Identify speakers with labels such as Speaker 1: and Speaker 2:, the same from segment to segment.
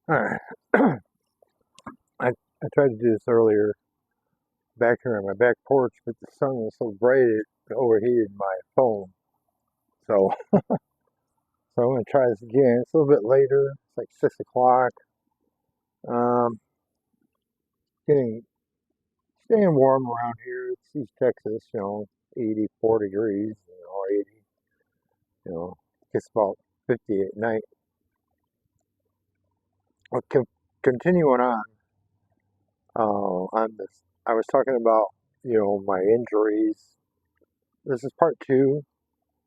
Speaker 1: Alright. I tried to do this earlier back here on my back porch, but the sun was so bright it overheated my phone. So I'm going to try this again. It's a little bit later. It's like 6 o'clock. Um, getting staying warm around here. It's East Texas, 84 degrees, or 80. Gets about 50 at night. Well, continuing on this, I was talking about my injuries. This is part two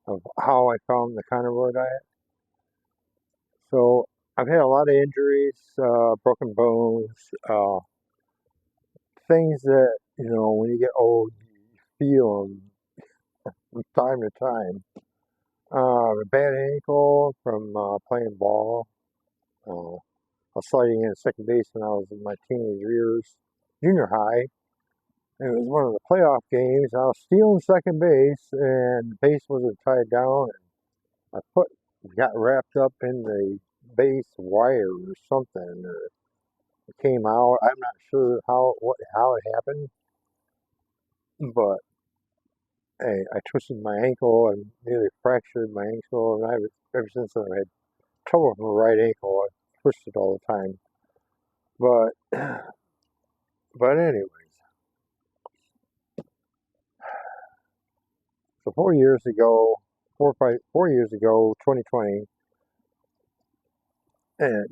Speaker 1: of how I found the carnivore diet. So I've had a lot of injuries, broken bones, things that when you get old you feel them from time to time. A bad ankle from playing ball. I was sliding in at second base when I was in my teenage years, junior high. And it was one of the playoff games. I was stealing second base, and the base wasn't tied down, and my foot got wrapped up in the base wire or something, or it came out. I'm not sure how it happened, but hey, I twisted my ankle and nearly fractured my ankle, and ever since then I had trouble with my right ankle. I twisted all the time. But but anyways, so 4 years ago, 4 years ago, 2020,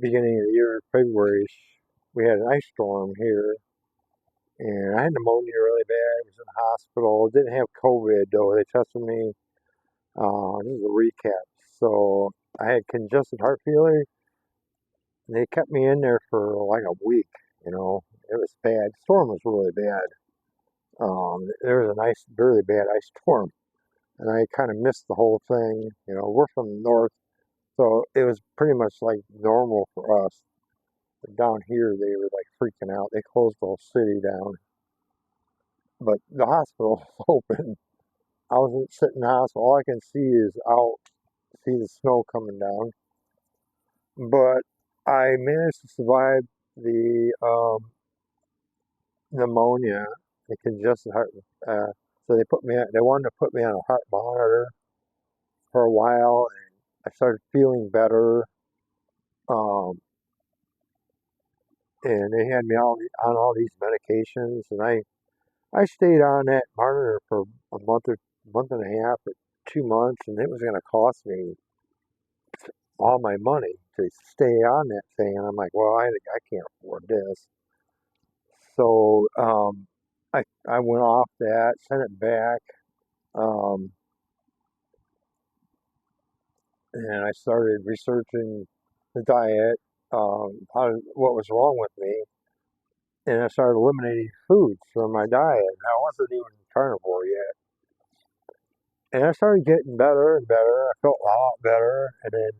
Speaker 1: beginning of the year, February, we had an ice storm here, and I had pneumonia really bad. I was in the hospital. Didn't have COVID though. They tested me. This is a recap. So I had congested heart failure. And they kept me in there for like a week. It was bad. The storm was really bad. There was a nice, really bad ice storm, and I kind of missed the whole thing. We're from the north, so it was pretty much like normal for us. But down here, they were like freaking out. They closed the whole city down, but the hospital was open. I was sitting in the hospital. All I can see is out, see the snow coming down. But I managed to survive the pneumonia, the congested heart. So they wanted to put me on a heart monitor for a while, and I started feeling better. Um, and they had me on all these medications, and I stayed on that monitor for a month and a half, or 2 months, and it was going to cost me all my money to stay on that thing. And I'm like, well, I can't afford this. So I went off that, sent it back, um, and I started researching the diet, what was wrong with me, and I started eliminating foods from my diet. And I wasn't even carnivore yet, and I started getting better and better. I felt a lot better, and then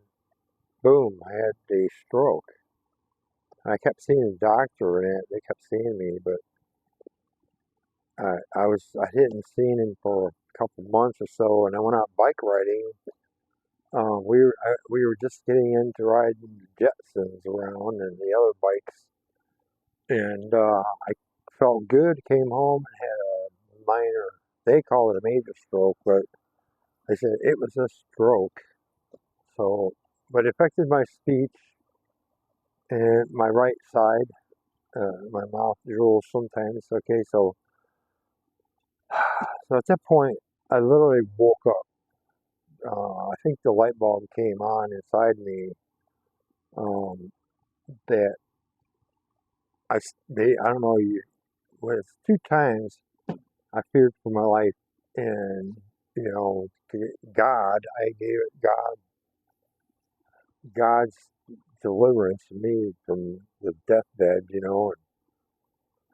Speaker 1: boom, I had a stroke. I kept seeing a doctor, and they kept seeing me, but I hadn't seen him for a couple months or so, and I went out bike riding. We were just getting into riding the Jetsons around and the other bikes, and I felt good. Came home and had a minor. They call it a major stroke, but they said it was a stroke. So, but it affected my speech and my right side. My mouth drools sometimes. Okay, so at that point, I literally woke up. I think the light bulb came on inside me, um, that I don't know, was 2 times I feared for my life, and to God, I gave it God's deliverance to me from the deathbed,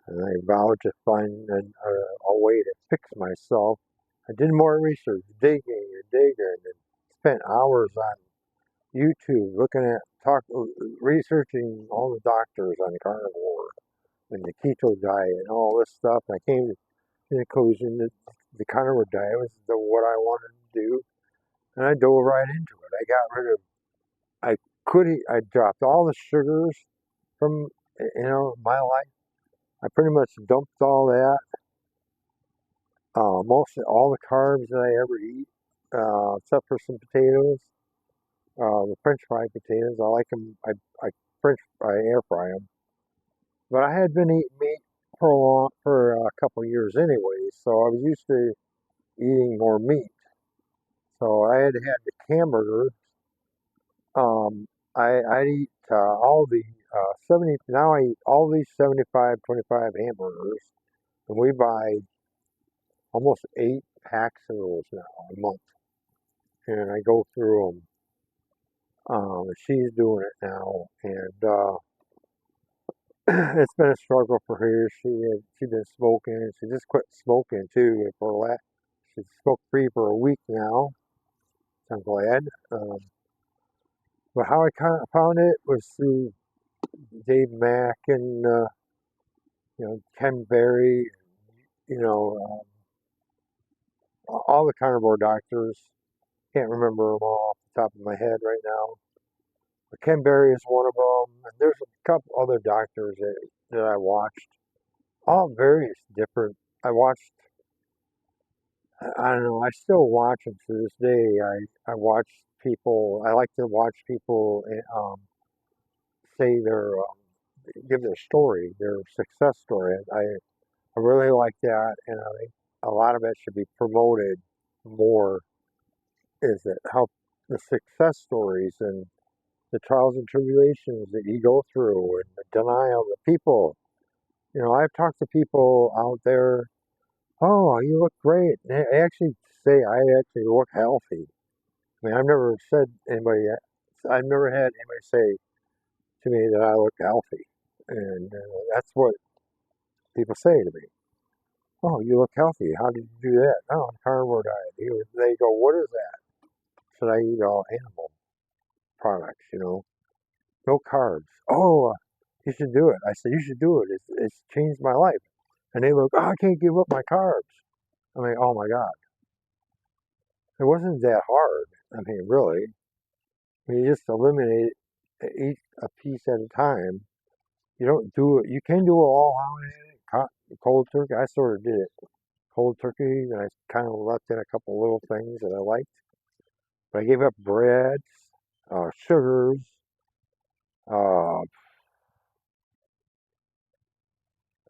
Speaker 1: and I vowed to find a way to fix myself. I did more research, digging and digging, and spent hours on YouTube looking at researching all the doctors on carnivore and the keto diet and all this stuff. And I came to the conclusion that the carnivore diet was what I wanted to do, and I dove right into it. I got rid of, I dropped all the sugars. from, my life. I pretty much dumped all that, mostly all the carbs that I ever eat, except for some potatoes, the French fried potatoes. I like them. I air fry them. But I had been eating meat for a couple years anyway, so I was used to eating more meat. So I had had the hamburger. I eat all the 70, now I eat all these 75-25 hamburgers, and we buy almost 8 packs of those now a month, and I go through them. She's doing it now, and it's been a struggle for her. She's been smoking. She just quit smoking too for that. She's smoke free for a week now. I'm glad. But how I kind of found it was through Dave Mack and Ken Berry, you know, all the carnivore doctors. Can't remember them all off the top of my head right now. But Ken Berry is one of them, and there's a couple other doctors that I watched, all various different. I watched. I don't know. I still watch them to this day. I watch people. I like to watch people say give their story, their success story. I really like that, and I think a lot of it should be promoted more. Is it how the success stories and the trials and tribulations that you go through and the denial of the people. I've talked to people out there. Oh, you look great. They actually say I actually look healthy. I mean, I've never had anybody say to me that I look healthy, and that's what people say to me. Oh, you look healthy. How did you do that? Oh, on carnivore diet. They go, what is that? Should I eat all animal products? No carbs. Oh, you should do it. I said, you should do it. It's changed my life. And they look, oh, I can't give up my carbs. I mean, oh my God. It wasn't that hard. I mean, really. You just eliminate eat a piece at a time. You don't do it. You can do it all out cold turkey. I sort of did it cold turkey, and I kind of left in a couple little things that I liked. But I gave up breads, sugars, uh,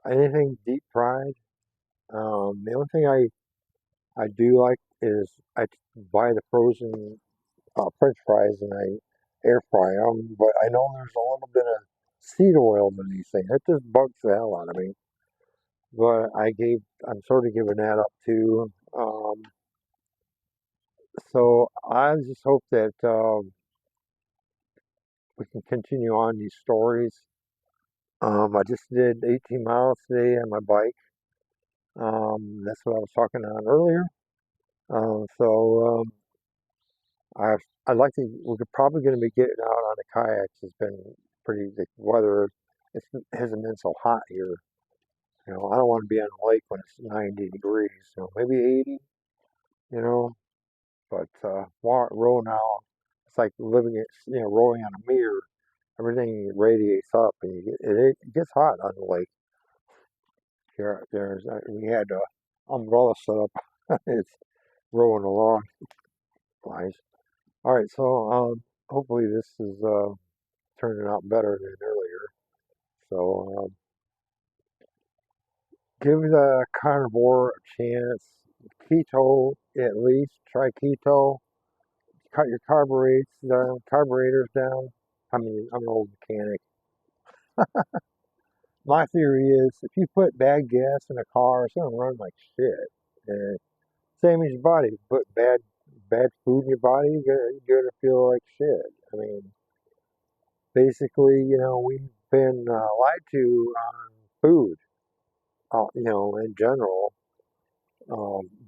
Speaker 1: anything deep fried. The only thing I do like is I buy the frozen French fries and I air fry them. But I know there's a little bit of seed oil in these things. It just bugs the hell out of me. But I'm sort of giving that up too. So I just hope that we can continue on these stories. I just did 18 miles today on my bike. That's what I was talking on earlier. So I've, I'd like to. We're probably going to be getting out on the kayaks. It's been the weather. It hasn't been so hot here. I don't want to be on the lake when it's 90 degrees. Maybe 80. You know, but row now, it's like living it. Rowing on a mirror. Everything radiates up, and it gets hot on the lake. We had a umbrella set up. It's rowing along. Nice. All right, so hopefully this is turning out better than earlier. So give the carnivore a chance. Keto, at least. Try keto. Cut your carburetors down. I mean, I'm an old mechanic. My theory is if you put bad gas in a car, it's going to run like shit. And same as your body. If you put bad food in your body, you're gonna feel like shit. I mean, basically, we've been lied to on food, in general.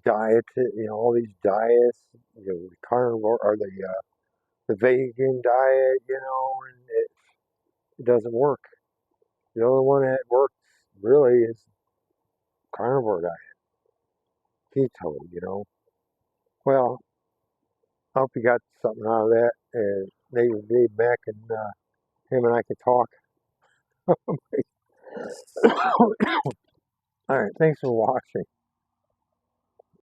Speaker 1: Diet, all these diets, the carnivore or the vegan diet, and it doesn't work. The only one that works really is carnivore diet, keto. Well, I hope you got something out of that. And maybe Dave Mack and him and I could talk All right, thanks for watching.